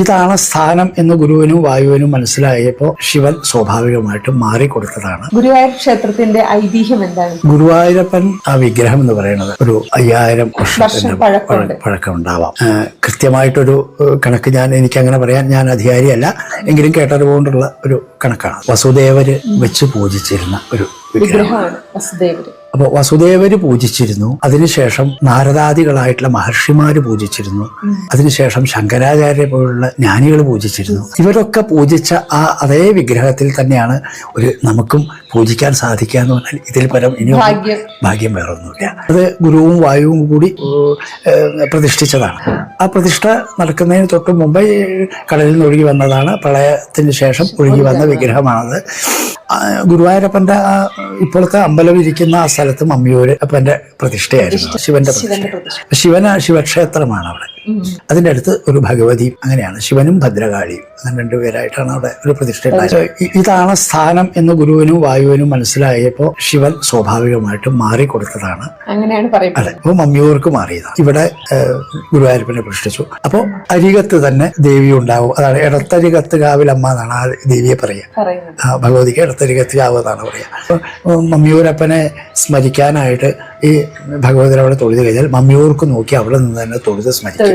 ഇതാണ് സ്ഥാനം എന്ന് ഗുരുവിനും വായുവിനും മനസ്സിലായപ്പോൾ ശിവൻ സ്വാഭാവികമായിട്ടും മാറിക്കൊടുത്തതാണ്. ഗുരുവായൂർ ക്ഷേത്രത്തിന്റെ ഐതിഹ്യം എന്താണ്? ഗുരുവായൂരപ്പൻ ആ വിഗ്രഹം എന്ന് പറയുന്നത് ഒരു 5000 വർഷത്തിന്റെ പഴക്കം ഉണ്ടാവാം. കൃത്യമായിട്ടൊരു കണക്ക് എനിക്ക് അങ്ങനെ പറയാൻ ഞാൻ അധികാരിയല്ല, എങ്കിലും കേട്ടറിവുകൊണ്ടുള്ള ഒരു കണക്കാണ്. വസുദേവര് വെച്ച് പൂജിച്ചിരുന്ന ഒരു വിഗ്രഹമാണ് വസുദേവര്. അപ്പോൾ വസുദേവര് പൂജിച്ചിരുന്നു. അതിനുശേഷം നാരദാദികളായിട്ടുള്ള മഹർഷിമാര് പൂജിച്ചിരുന്നു. അതിനുശേഷം ശങ്കരാചാര്യ പോലുള്ള ജ്ഞാനികൾ പൂജിച്ചിരുന്നു. ഇവരൊക്കെ പൂജിച്ച ആ അതേ വിഗ്രഹത്തിൽ തന്നെയാണ് നമുക്കും പൂജിക്കാൻ സാധിക്കുക എന്ന് പറഞ്ഞാൽ ഇതിൽ പരം ഇനി ഭാഗ്യം വേറൊന്നുമില്ല. അത് ഗുരുവും വായുവും കൂടി പ്രതിഷ്ഠിച്ചതാണ്. ആ പ്രതിഷ്ഠ നടക്കുന്നതിന് തൊട്ട് മുമ്പ് കടലിൽ നിന്ന് ഒഴുകി വന്നതാണ്. പ്രളയത്തിന് ശേഷം ഒഴുകി വന്ന വിഗ്രഹമാണത്. ഗുരുവായൂരപ്പന്റെ ഇപ്പോഴത്തെ അമ്പലം ഇരിക്കുന്ന ആ സ്ഥലത്ത് മമ്മിയൂര് അപ്പന്റെ പ്രതിഷ്ഠയായിരുന്നു, ശിവന്റെ പ്രതിഷ്ഠ. ശിവക്ഷേത്രമാണ് അവിടെ. അതിൻ്റെ അടുത്ത് ഒരു ഭഗവതിയും, അങ്ങനെയാണ് ശിവനും ഭദ്രകാളിയും, അങ്ങനെ രണ്ടുപേരായിട്ടാണ് അവിടെ ഒരു പ്രതിഷ്ഠ ഉണ്ടായത്. ഇതാണ് സ്ഥാനം എന്ന് ഗുരുവിനും വായുവിനും മനസ്സിലായപ്പോൾ ശിവൻ സ്വാഭാവികമായിട്ടും മാറിക്കൊടുത്തതാണ്. അങ്ങനെയാണ് പറയുന്നത്. അപ്പോൾ മമ്മിയൂർക്ക് മാറിയതാണ്. ഇവിടെ ഗുരുവായൂരപ്പനെ പ്രതിഷ്ഠിച്ചു. അപ്പോൾ അരികത്ത് തന്നെ ദേവി ഉണ്ടാവും. അതാണ് ഇടത്തരികത്ത് കാവിലമ്മ എന്നാണ് ആ ദേവിയെ പറയുക. ഭഗവതിക്ക് ഇടത്തരികത്ത് കാവ് എന്നാണ് പറയുക. അപ്പോൾ മമ്മിയൂരപ്പനെ സ്മരിക്കാനായിട്ട് ഈ ഭഗവതിനെ അവിടെ തൊഴുത് കഴിഞ്ഞാൽ മമ്മിയൂർക്ക് നോക്കി അവിടെ നിന്ന് തന്നെ തൊഴുത് സ്മരിക്കും.